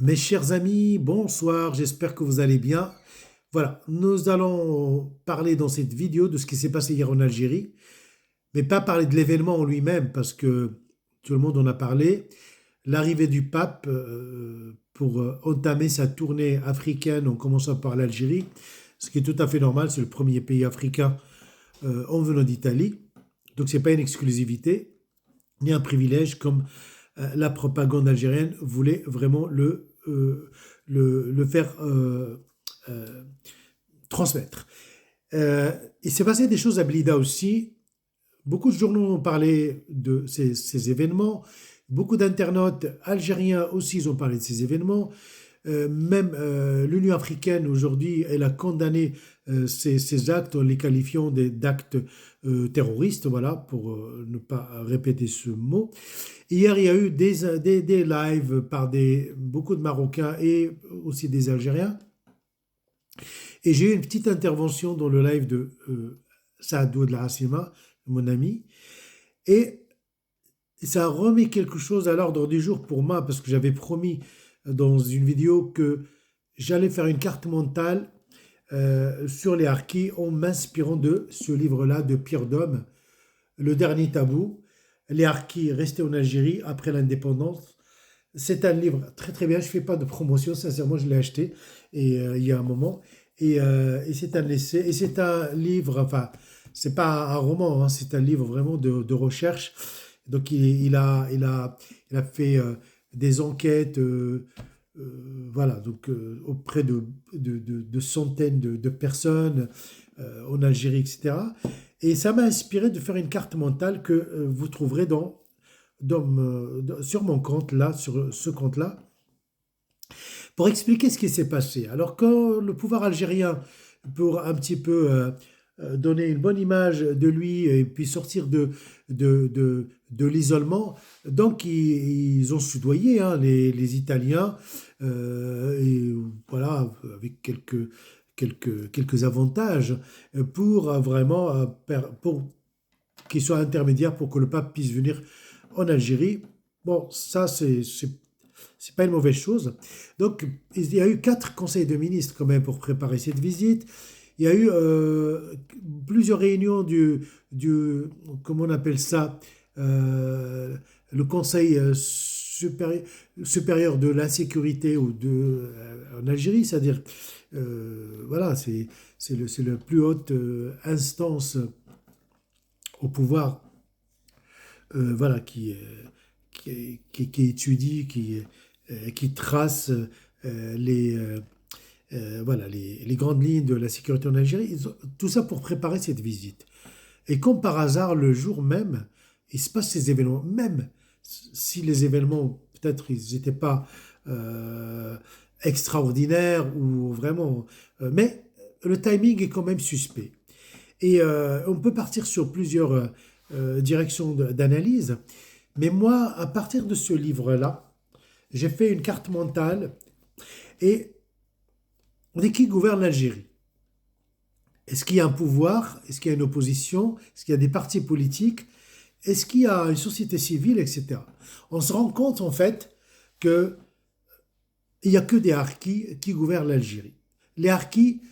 Mes chers amis, bonsoir, j'espère que vous allez bien. Voilà, nous allons parler dans cette vidéo de ce qui s'est passé hier en Algérie, mais pas parler de l'événement en lui-même, parce que tout le monde en a parlé. L'arrivée du pape pour entamer sa tournée africaine en commençant par l'Algérie, ce qui est tout à fait normal, c'est le premier pays africain en venant d'Italie. Donc ce n'est pas une exclusivité, ni un privilège comme la propagande algérienne voulait vraiment le faire euh, transmettre. Il s'est passé des choses à Blida aussi. Beaucoup de journaux ont parlé de ces événements. Beaucoup d'internautes algériens aussi ils ont parlé de ces événements. Même l'Union africaine aujourd'hui, elle a condamné ces actes en les qualifiant d'actes terroristes, voilà, pour ne pas répéter ce mot. Hier, il y a eu des lives par beaucoup de Marocains et aussi des Algériens. Et j'ai eu une petite intervention dans le live de Saadou de la Hassima, mon ami. Et ça a remis quelque chose à l'ordre du jour pour moi, parce que j'avais promis dans une vidéo que j'allais faire une carte mentale sur les harkis en m'inspirant de ce livre-là de Pierre Dôme, Le Dernier Tabou, les harkis restés en Algérie après l'indépendance. C'est un livre très très bien, je ne fais pas de promotion, sincèrement je l'ai acheté il y a un moment. Et c'est un essai, et c'est un livre, enfin, c'est pas un roman, hein, c'est un livre vraiment de recherche. Donc il a fait des enquêtes, voilà, donc auprès de centaines de personnes en Algérie, etc. Et ça m'a inspiré de faire une carte mentale que vous trouverez sur mon compte là, sur ce compte-là, pour expliquer ce qui s'est passé. Alors quand le pouvoir algérien, pour un petit peu donner une bonne image de lui et puis sortir de l'isolement, donc ils ont soudoyé hein, les Italiens, et voilà, avec quelques avantages pour vraiment pour qu'ils soient intermédiaires pour que le pape puisse venir en Algérie. Bon, ça, c'est pas une mauvaise chose. Donc, il y a eu 4 conseils de ministres quand même pour préparer cette visite. Il y a eu plusieurs réunions du comment on appelle ça, euh, le conseil supérieur de la sécurité en Algérie, c'est-à-dire, voilà, c'est la plus haute instance au pouvoir, voilà, qui étudie, qui trace voilà, les grandes lignes de la sécurité en Algérie. Tout ça pour préparer cette visite. Et comme par hasard, le jour même, il se passe ces événements. Même si les événements, peut-être, ils n'étaient pas euh, extraordinaires ou vraiment... mais le timing est quand même suspect. Et on peut partir sur plusieurs directions d'analyse. Mais moi, à partir de ce livre-là, j'ai fait une carte mentale et on dit qui gouverne l'Algérie? Est-ce qu'il y a un pouvoir? Est-ce qu'il y a une opposition? Est-ce qu'il y a des partis politiques? Est-ce qu'il y a une société civile, etc. On se rend compte en fait qu'il n'y a que des harkis qui gouvernent l'Algérie. Les harkis,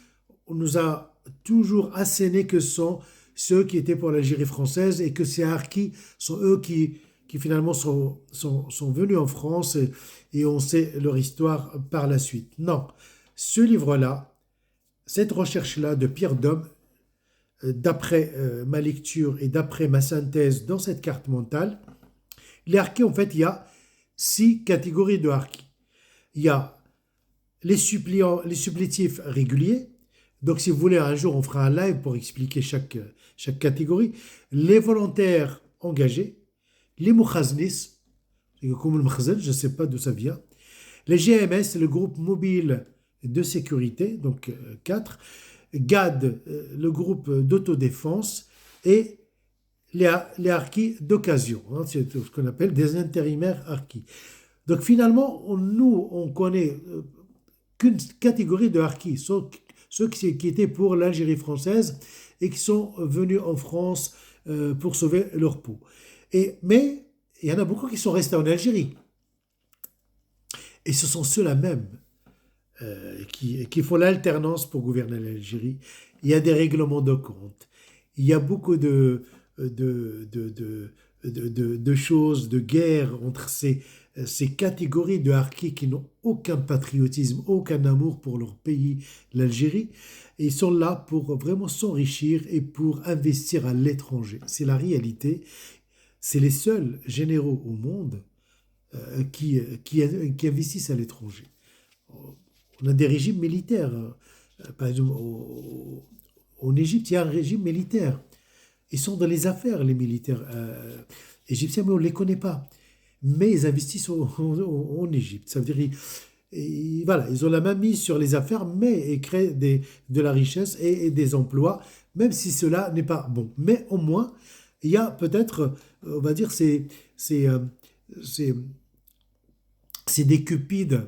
on nous a toujours asséné que ce sont ceux qui étaient pour l'Algérie française et que ces harkis sont eux qui finalement sont venus en France et on sait leur histoire par la suite. Non, ce livre-là, cette recherche-là de Pierre Dôme, d'après ma lecture et d'après ma synthèse dans cette carte mentale, les harkis, en fait, il y a 6 catégories de harkis. Il y a les suppliants, les supplétifs réguliers. Donc, si vous voulez, un jour, on fera un live pour expliquer chaque catégorie. Les volontaires engagés, les mukhaznis, comme le mkhazan, je ne sais pas d'où ça vient. Les GMS, le groupe mobile de sécurité, donc 4. GAD, le groupe d'autodéfense. Et les harkis d'occasion, hein, c'est ce qu'on appelle des intérimaires harkis. Donc finalement, nous, on connaît qu'une catégorie de harkis, ceux qui étaient pour l'Algérie française et qui sont venus en France pour sauver leur peau. Mais il y en a beaucoup qui sont restés en Algérie. Et ce sont ceux-là même qui font l'alternance pour gouverner l'Algérie. Il y a des règlements de compte. Il y a beaucoup de, de, de, de choses, de guerres entre ces catégories de harkis qui n'ont aucun patriotisme, aucun amour pour leur pays, l'Algérie. Et ils sont là pour vraiment s'enrichir et pour investir à l'étranger. C'est la réalité. C'est les seuls généraux au monde qui investissent à l'étranger. On a des régimes militaires. Par exemple, en Égypte, il y a un régime militaire. Ils sont dans les affaires, les militaires égyptiens, mais on ne les connaît pas. Mais ils investissent en Égypte. Ça veut dire voilà, ils ont la main mise sur les affaires, mais ils créent de la richesse et des emplois, même si cela n'est pas bon. Mais au moins, il y a peut-être, on va dire, c'est, c'est, c'est des cupides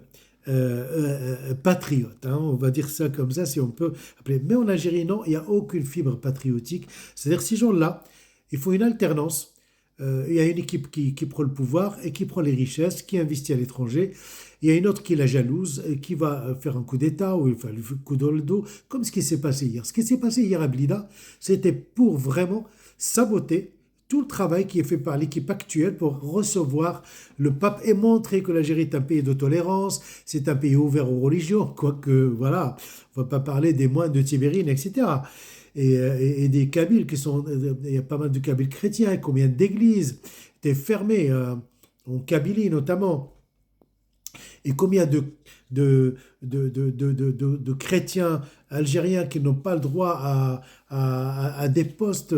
patriotes, hein, on va dire ça comme ça, si on peut appeler. Mais en Algérie, non, il n'y a aucune fibre patriotique. C'est-à-dire, ces gens-là, il faut une alternance. Il y a une équipe qui prend le pouvoir et qui prend les richesses, qui investit à l'étranger. Il y a une autre qui est la jalouse, qui va faire un coup d'État ou enfin, le coup dans le dos, comme ce qui s'est passé hier. Ce qui s'est passé hier à Blida, c'était pour vraiment saboter tout le travail qui est fait par l'équipe actuelle pour recevoir le pape et montrer que l'Algérie est un pays de tolérance, c'est un pays ouvert aux religions, quoique, voilà, on ne va pas parler des moines de Tibérine, etc. Et des Kabyles qui sont, il y a pas mal de Kabyles chrétiens, combien d'églises étaient fermées, en Kabylie notamment. Et combien de chrétiens algériens qui n'ont pas le droit à à des postes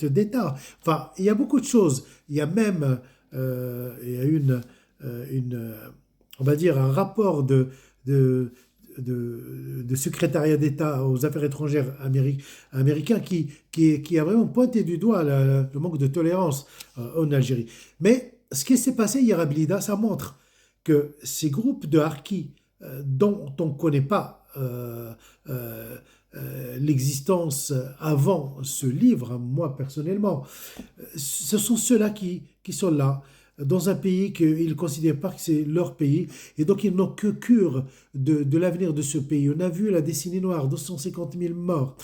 d'État. Enfin, il y a beaucoup de choses. Il y a même il y a une, on va dire, un rapport de, de secrétariat d'État aux affaires étrangères américain qui a vraiment pointé du doigt le manque de tolérance en Algérie. Mais ce qui s'est passé hier à Blida, ça montre que ces groupes de harkis dont on ne connaît pas l'existence avant ce livre, moi personnellement, ce sont ceux-là qui sont là, dans un pays qu'ils ne considèrent pas que c'est leur pays, et donc ils n'ont que cure de l'avenir de ce pays. On a vu la décennie noire, 250 000 morts.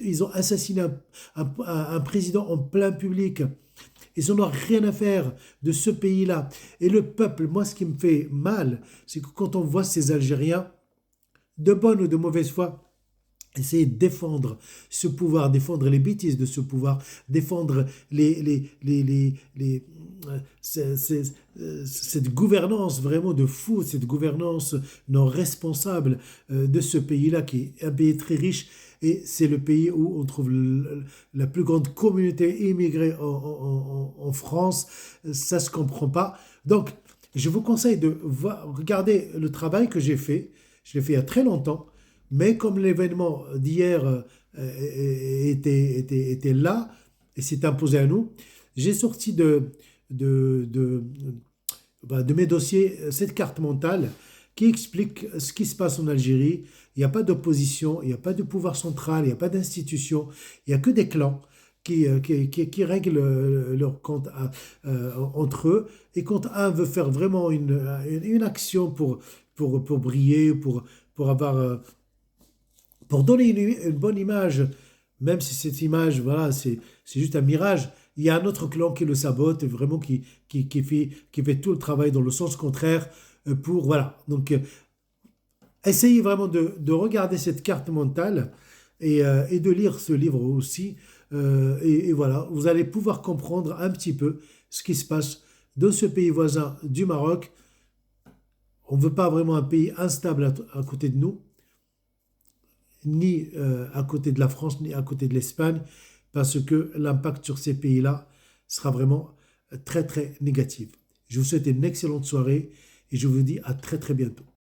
Ils ont assassiné un président en plein public. Ils n'en ont rien à faire de ce pays-là. Et le peuple, moi, ce qui me fait mal, c'est que quand on voit ces Algériens, de bonne ou de mauvaise foi, essayer de défendre ce pouvoir, défendre les bêtises de ce pouvoir, défendre cette gouvernance vraiment de fou, cette gouvernance non responsable de ce pays-là, qui est un pays très riche, et c'est le pays où on trouve la plus grande communauté immigrée en France. Ça ne se comprend pas. Donc, je vous conseille de regarder le travail que j'ai fait. Je l'ai fait il y a très longtemps. Mais comme l'événement d'hier était là et s'est imposé à nous, j'ai sorti de, de, de mes dossiers cette carte mentale qui explique ce qui se passe en Algérie. Il n'y a pas d'opposition, il n'y a pas de pouvoir central, il n'y a pas d'institution, il n'y a que des clans qui règlent leur compte entre eux. Et quand un veut faire vraiment une action pour briller, pour avoir pour donner une bonne image, même si cette image, voilà, c'est juste un mirage, il y a un autre clan qui le sabote, vraiment qui fait tout le travail dans le sens contraire pour, voilà. Donc, essayez vraiment de regarder cette carte mentale et de lire ce livre aussi. Et voilà, vous allez pouvoir comprendre un petit peu ce qui se passe dans ce pays voisin du Maroc. On ne veut pas vraiment un pays instable à côté de nous, ni à côté de la France, ni à côté de l'Espagne, parce que l'impact sur ces pays-là sera vraiment très, très négatif. Je vous souhaite une excellente soirée et je vous dis à très, très bientôt.